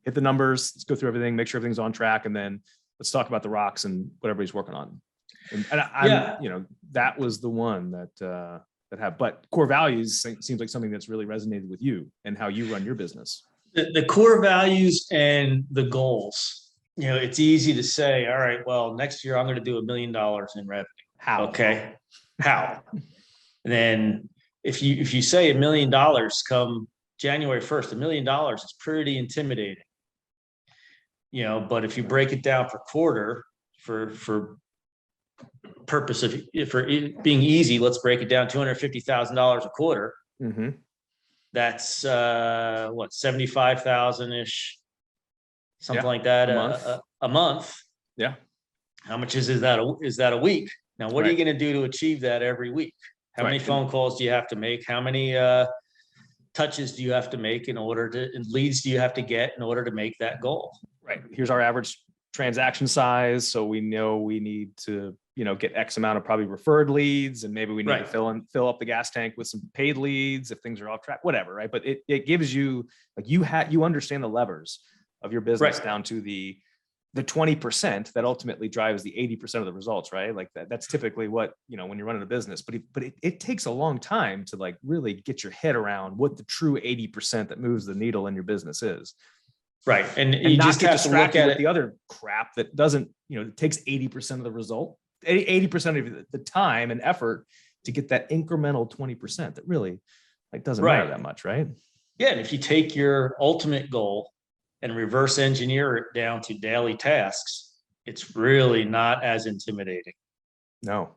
hit the numbers, let's go through everything, make sure everything's on track. And then let's talk about the rocks and what everybody's working on. And that was the one that had, but core values seems like something that's really resonated with you and how you run your business. The core values and the goals, it's easy to say, all right, well, next year I'm going to do $1 million in revenue. How? Okay. How? And then if you say $1 million come January 1st, $1 million is pretty intimidating, but if you break it down per quarter for purpose of, for it being easy, let's break it down, $250,000 a quarter. Mm-hmm. That's 75,000 ish, something like that. A month. Yeah. How much is that a week? Now, what are you going to do to achieve that every week? How many phone calls do you have to make? How many touches do you have to make and leads do you have to get in order to make that goal? Right. Here's our average transaction size. So we know we need to, get X amount of probably referred leads, and maybe we need to fill up the gas tank with some paid leads if things are off track, whatever. Right. But it gives you, like, you understand the levers of your business down to the 20% that ultimately drives the 80% of the results, right? Like that's typically what, when you're running a business, but it takes a long time to like really get your head around what the true 80% that moves the needle in your business is. Right. And you not just get have to look distracted at with the other crap that doesn't, it takes 80% of the result, 80% of the time and effort to get that incremental 20% that really like doesn't matter that much, right? Yeah. And if you take your ultimate goal and reverse engineer it down to daily tasks, it's really not as intimidating. No,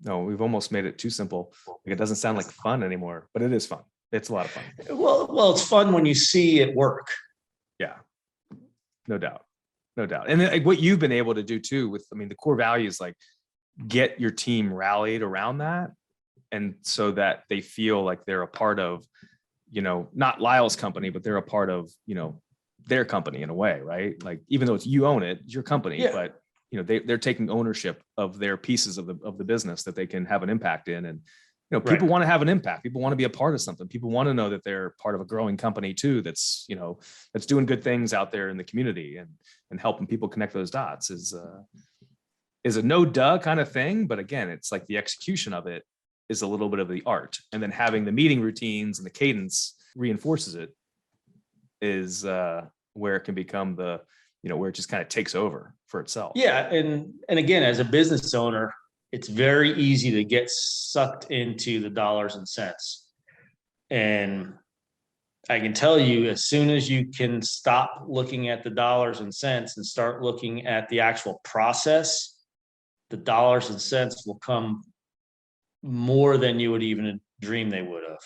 we've almost made it too simple. Like it doesn't sound like fun anymore, but it is fun. It's a lot of fun. Well, it's fun when you see it work. Yeah, no doubt. And then, like, what you've been able to do too with, the core values, like get your team rallied around that. And so that they feel like they're a part of, not Lyle's company, but they're a part of, their company in a way, right? Like, even though you own it, it's your company, but they're taking ownership of their pieces of the business that they can have an impact in. And, people want to have an impact. People want to be a part of something. People want to know that they're part of a growing company too. That's, that's doing good things out there in the community and helping people connect those dots is a no duh kind of thing. But again, it's like the execution of it is a little bit of the art, and then having the meeting routines and the cadence reinforces it is where it can become the, where it just kind of takes over for itself. Yeah. And again, as a business owner, it's very easy to get sucked into the dollars and cents. And I can tell you, as soon as you can stop looking at the dollars and cents and start looking at the actual process, the dollars and cents will come more than you would even dream they would have.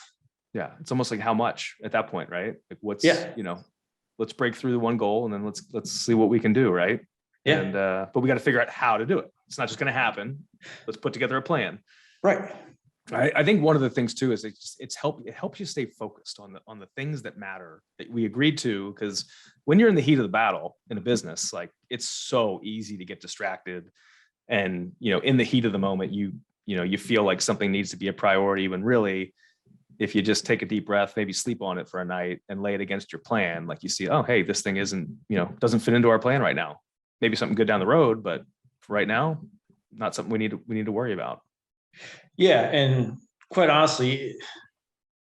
Yeah. It's almost like how much at that point, right? Like what's, let's break through the one goal and then let's see what we can do. Right. Yeah. And, but we got to figure out how to do it. It's not just going to happen. Let's put together a plan. Right. I think one of the things too is it helps you stay focused on the things that matter that we agreed to. Because when you're in the heat of the battle in a business, like it's so easy to get distracted. And, in the heat of the moment, you feel like something needs to be a priority when really, if you just take a deep breath, maybe sleep on it for a night and lay it against your plan, like you see, oh, hey, this thing isn't, doesn't fit into our plan right now. Maybe something good down the road, but for right now, not something we need to worry about. Yeah. And quite honestly,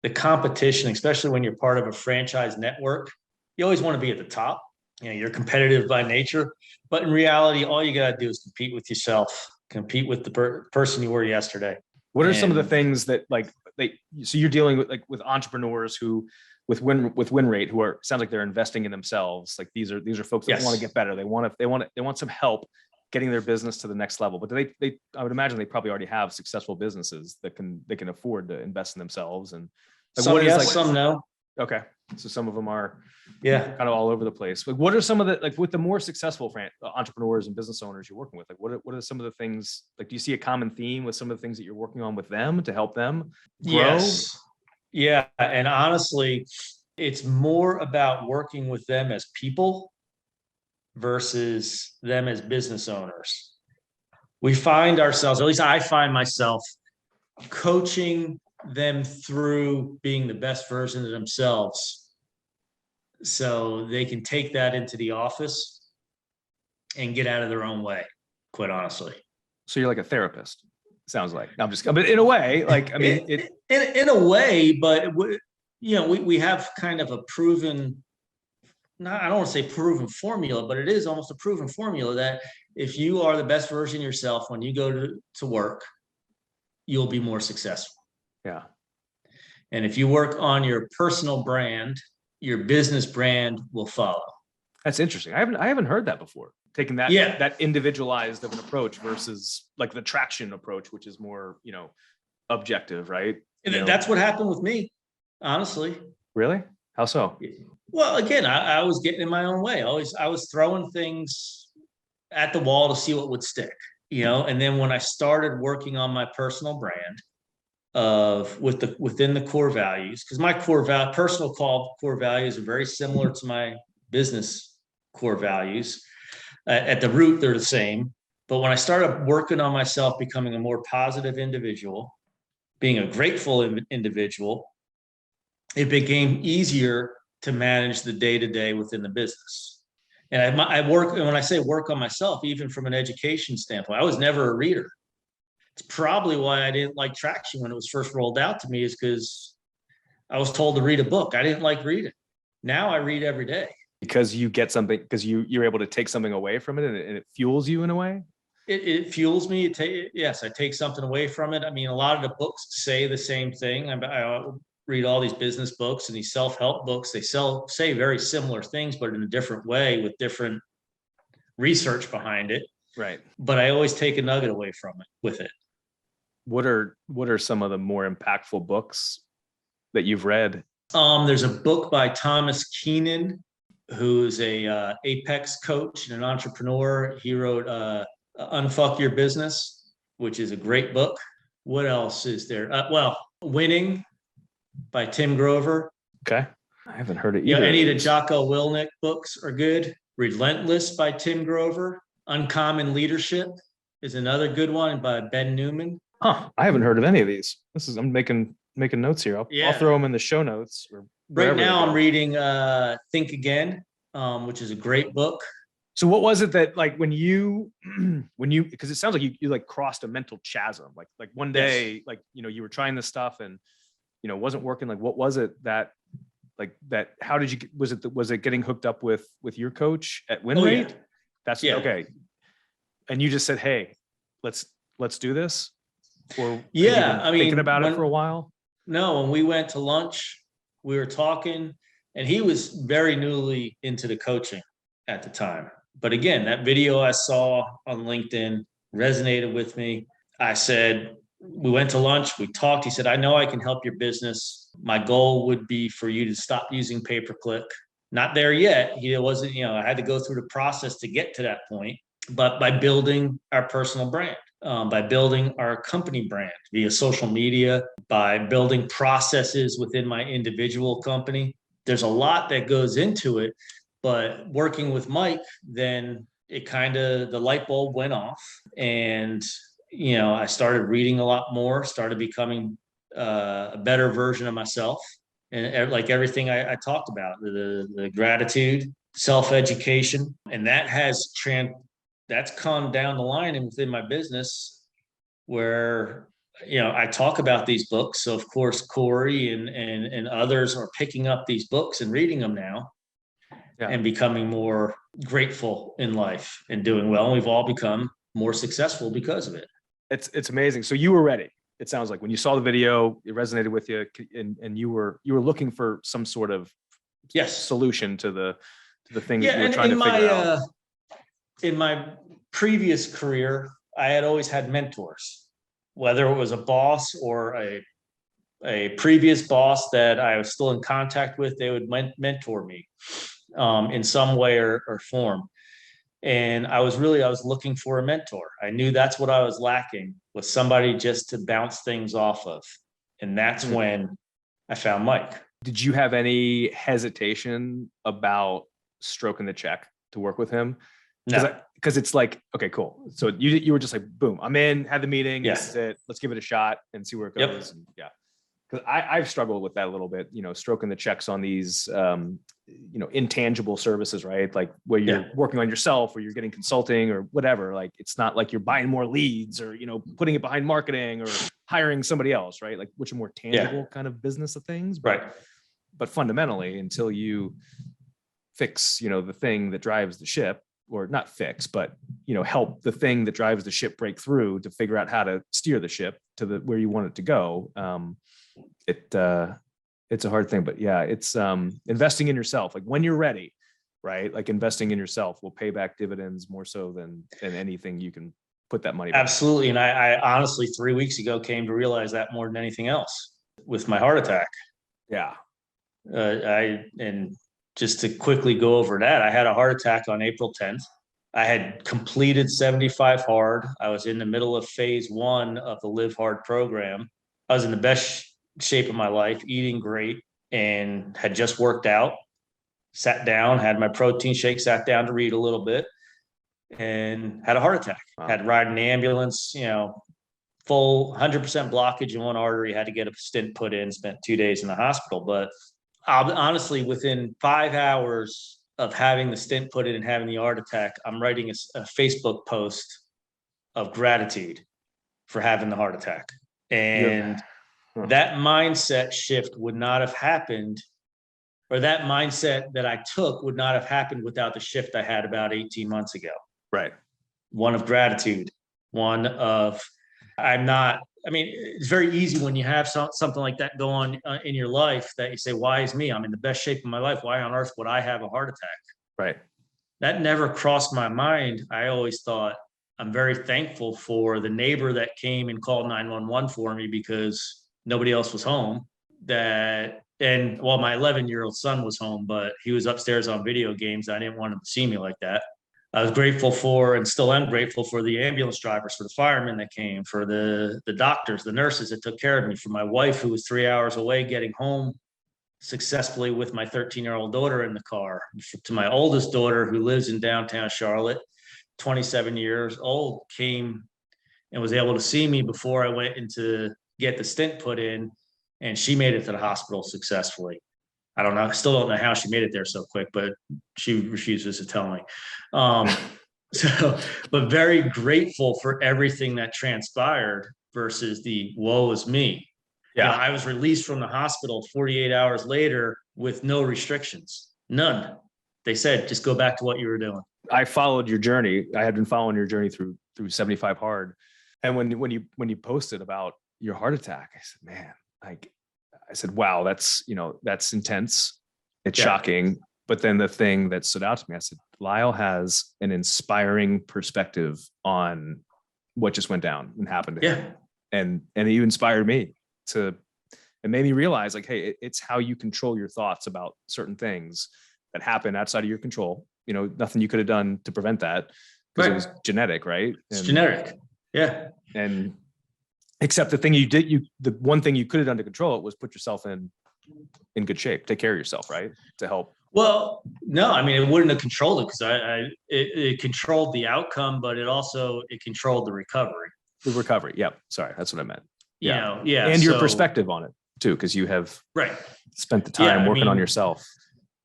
the competition, especially when you're part of a franchise network, you always want to be at the top. You're competitive by nature, but in reality, all you got to do is compete with yourself, compete with the person you were yesterday. What are some of the things that so you're dealing with entrepreneurs who with win rate who sounds like they're investing in themselves. Like these are folks that want to get better. They want some help getting their business to the next level. But I would imagine they probably already have successful businesses that can afford to invest in themselves. And some no. Okay. So some of them are kind of all over the place. Like what are some of the, with the more successful entrepreneurs and business owners you're working with? Like what are some of the things, like, do you see a common theme with some of the things that you're working on with them to help them grow? Yes. Yeah. And honestly, it's more about working with them as people versus them as business owners. We find ourselves, or at least I find myself, coaching them through being the best version of themselves so they can take that into the office and get out of their own way, quite honestly. So you're like a therapist, sounds like. I'm just, but in a way, like, I mean, in a way, but we have kind of a proven, I don't want to say proven formula, but it is almost a proven formula that if you are the best version of yourself when you go to work, you'll be more successful. Yeah. And if you work on your personal brand, your business brand will follow. That's interesting. I haven't heard that before. Taking that that individualized of an approach versus like the traction approach, which is more, objective, right? That's what happened with me, honestly. Really? How so? Well, again, I was getting in my own way. I was throwing things at the wall to see what would stick, and then when I started working on my personal brand within the core values, because my personal core values are very similar to my business core values. At the root, they're the same. But when I started working on myself, becoming a more positive individual, being a grateful individual, it became easier to manage the day to day within the business. And I work, and when I say work on myself, even from an education standpoint, I was never a reader. It's probably why I didn't like Traction when it was first rolled out to me, is because I was told to read a book. I didn't like reading. Now I read every day. Because you get something, because you're able to take something away from it, and it fuels you in a way. It fuels me. Yes, I take something away from it. I mean, a lot of the books say the same thing. I read all these business books and these self-help books. They say very similar things, but in a different way with different research behind it. Right. But I always take a nugget away from it with it. What are some of the more impactful books that you've read? There's a book by Thomas Keenan, who's a Apex coach and an entrepreneur. He wrote Unfuck Your Business, which is a great book. What else is there? Winning by Tim Grover. Okay. I haven't heard it either. Any of the Jocko Willink books are good. Relentless by Tim Grover. Uncommon Leadership is another good one by Ben Newman. Huh. I haven't heard of any of these. I'm making notes here. I'll throw them in the show notes. Right now I'm reading Think Again, which is a great book. So what was it that, like, when you, because it sounds like you like crossed a mental chasm, like one day, like, you were trying this stuff and, it wasn't working. Like, what was it that, how did you, was it getting hooked up with your coach at Win Rate? Yeah. That's okay. And you just said, hey, let's do this. Or thinking about it for a while. No, when we went to lunch, we were talking, and he was very newly into the coaching at the time. But again, that video I saw on LinkedIn resonated with me. I said, we went to lunch, we talked. He said, I know I can help your business. My goal would be for you to stop using pay-per-click. Not there yet. He wasn't, I had to go through the process to get to that point, but by building our personal brand. By building our company brand via social media, by building processes within my individual company. There's a lot that goes into it, but working with Mike, then it the light bulb went off, and, I started reading a lot more, started becoming a better version of myself. And like everything I talked about, the gratitude, self-education, and that's come down the line and within my business, where I talk about these books. So of course Corey and others are picking up these books and reading them now, and becoming more grateful in life and doing well. And we've all become more successful because of it. It's amazing. So you were ready. It sounds like when you saw the video, it resonated with you, and you were looking for some sort of solution to the thing that you were trying to figure out. In my previous career, I had always had mentors, whether it was a boss or a previous boss that I was still in contact with. They would mentor me in some way or form. And I was looking for a mentor. I knew that's what I was lacking, was somebody just to bounce things off of. And that's when I found Mike. Did you have any hesitation about stroking the check to work with him? No. Because it's like, okay, cool. So you were just like, boom, I'm in, had the meeting. Yeah. This is it. Let's give it a shot and see where it goes. And because I've struggled with that a little bit, stroking the checks on these, intangible services, right? Like where you're working on yourself, or you're getting consulting or whatever. Like, it's not like you're buying more leads or, putting it behind marketing or hiring somebody else, right? Like, which are more tangible kind of business of things. But fundamentally, until you fix, the thing that drives the ship, or not fix, but, help the thing that drives the ship break through to figure out how to steer the ship to where you want it to go. It's a hard thing, but it's investing in yourself. Like when you're ready, right? Like investing in yourself will pay back dividends more so than anything you can put that money back. Absolutely. And I honestly 3 weeks ago came to realize that more than anything else with my heart attack. Yeah. And just to quickly go over that, I had a heart attack on April 10th. I had completed 75 hard. I was in the middle of phase 1 of the Live Hard program. I was in the best shape of my life, eating great, and had just worked out, sat down, had my protein shake, sat down to read a little bit. and had a heart attack. Wow. Had to ride an ambulance, full 100% blockage in one artery, had to get a stent put in, spent 2 days in the hospital. But honestly, within 5 hours of having the stent put in and having the heart attack, I'm writing a Facebook post of gratitude for having the heart attack. And that mindset shift would not have happened, or that mindset that I took would not have happened without the shift I had about 18 months ago. Right. One of gratitude, one of it's very easy when you have something like that go on in your life that you say, why is me? I'm in the best shape of my life. Why on earth would I have a heart attack? Right. That never crossed my mind. I always thought, I'm very thankful for the neighbor that came and called 911 for me because nobody else was home. My 11-year-old son was home, but he was upstairs on video games. I didn't want him to see me like that. I was grateful for, and still am grateful for, the ambulance drivers, for the firemen that came, for the doctors, the nurses that took care of me, for my wife who was 3 hours away getting home successfully with my 13-year-old daughter in the car, to my oldest daughter who lives in downtown Charlotte, 27 years old, came and was able to see me before I went in to get the stent put in, and she made it to the hospital successfully. I don't know. I still don't know how she made it there so quick, but she refuses to tell me. But very grateful for everything that transpired versus the woe is me. Yeah. I was released from the hospital 48 hours later with no restrictions, none. They said, just go back to what you were doing. I followed your journey. I had been following your journey through 75 hard. And when you posted about your heart attack, I said, man, I said, wow, that's intense. It's shocking. But then the thing that stood out to me, I said, Lyle has an inspiring perspective on what just went down and happened to him. And you inspired me it made me realize, like, hey, it's how you control your thoughts about certain things that happen outside of your control. Nothing you could have done to prevent that because it was genetic, right? It's genetic. Yeah. And except the thing the one thing you could have done to control it was put yourself in good shape, take care of yourself, right? To help. Well, no, it wouldn't have controlled it because it controlled the outcome, but it controlled the recovery. The recovery. Yep. Sorry. That's what I meant. Yeah. And your perspective on it too, because you have spent the time working on yourself.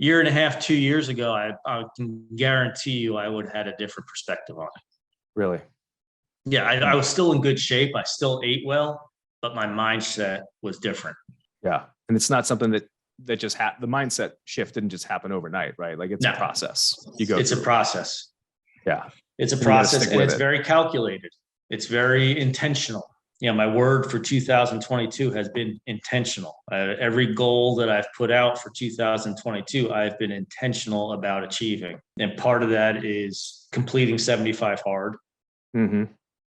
Year and a half, 2 years ago, I can guarantee you I would have had a different perspective on it. Really? Yeah, I was still in good shape. I still ate well, but my mindset was different. Yeah. And it's not something that just the mindset shift didn't just happen overnight, right? Like it's a process. It's a process. Yeah. It's a process, and it's very calculated. It's very intentional. My word for 2022 has been intentional. Every goal that I've put out for 2022, I've been intentional about achieving. And part of that is completing 75 hard,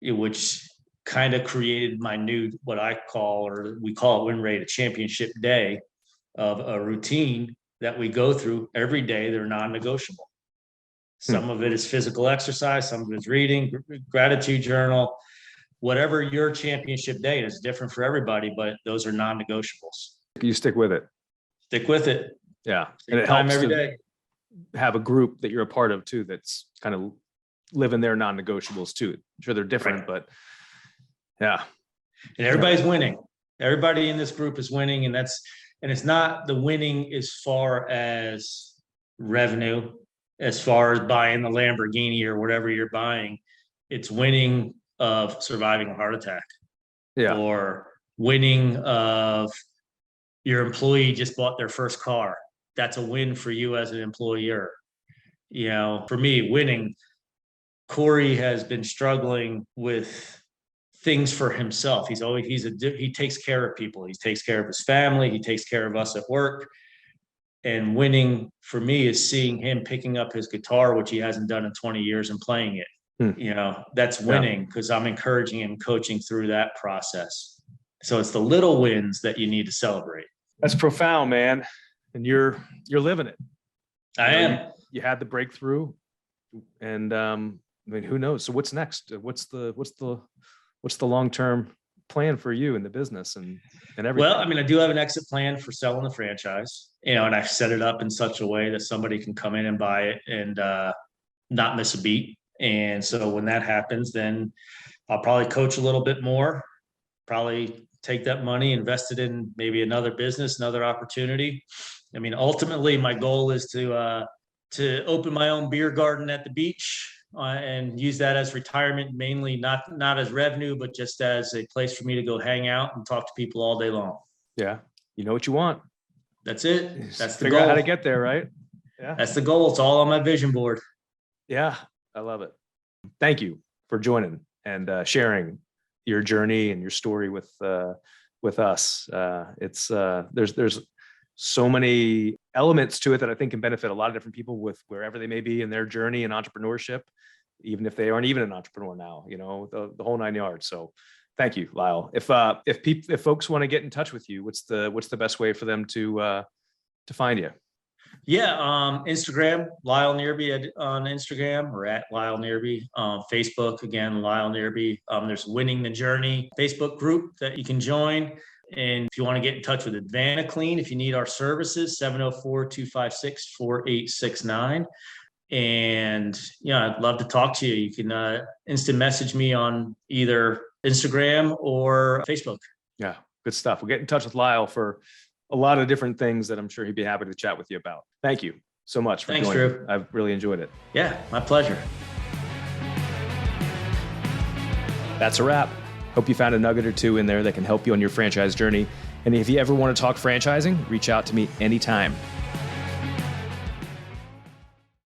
which kind of created my new, what I call, or we call it win rate, a championship day of a routine that we go through every day. They're non-negotiable. Some of it is physical exercise, some of it is reading, gratitude journal. Whatever your championship day is, different for everybody, but those are non-negotiables. You stick with it. Stick with it. Yeah. And it helps every day. Have a group that you're a part of too, that's kind of living their non-negotiables too. I'm sure they're different, but yeah. And everybody's winning. Everybody in this group is winning. And it's not the winning as far as revenue, as far as buying the Lamborghini or whatever you're buying. It's winning of surviving a heart attack, or winning of your employee just bought their first car. That's a win for you as an employer. For me, winning, Corey has been struggling with things for himself. He takes care of people. He takes care of his family. He takes care of us at work. And winning for me is seeing him picking up his guitar, which he hasn't done in 20 years, and playing it. That's winning, because I'm encouraging him, coaching through that process. So it's the little wins that you need to celebrate. That's profound, man. And you're living it. I am. You had the breakthrough, and who knows? So what's next? What's the long-term plan for you in the business and everything? Well, I do have an exit plan for selling the franchise, and I've set it up in such a way that somebody can come in and buy it and not miss a beat. And so when that happens, then I'll probably coach a little bit more, probably take that money, invest it in maybe another business, another opportunity. I mean, ultimately, my goal is to open my own beer garden at the beach and use that as retirement, mainly not as revenue, but just as a place for me to go hang out and talk to people all day long. Yeah. You know what you want. That's it. That's the Figure goal. out how to get there, right? Yeah. That's the goal. It's all on my vision board. Yeah. I love it. Thank you for joining and sharing your journey and your story with us. It's there's so many elements to it that I think can benefit a lot of different people with wherever they may be in their journey in entrepreneurship, even if they aren't even an entrepreneur now, the whole 9 yards. So thank you, Lyle. If folks want to get in touch with you, what's the best way for them to find you? Yeah, Instagram, Lyle Nearby on Instagram, or at Lyle Nearby. Facebook, again, Lyle Nearby. There's Winning the Journey Facebook group that you can join. And if you want to get in touch with AdvantaClean, if you need our services, 704-256-4869. And yeah, I'd love to talk to you. You can instant message me on either Instagram or Facebook. Yeah, good stuff. We'll get in touch with Lyle for a lot of different things that I'm sure he'd be happy to chat with you about. Thank you so much for joining. Drew. I've really enjoyed it. Yeah, my pleasure. That's a wrap. Hope you found a nugget or two in there that can help you on your franchise journey. And if you ever want to talk franchising, reach out to me anytime.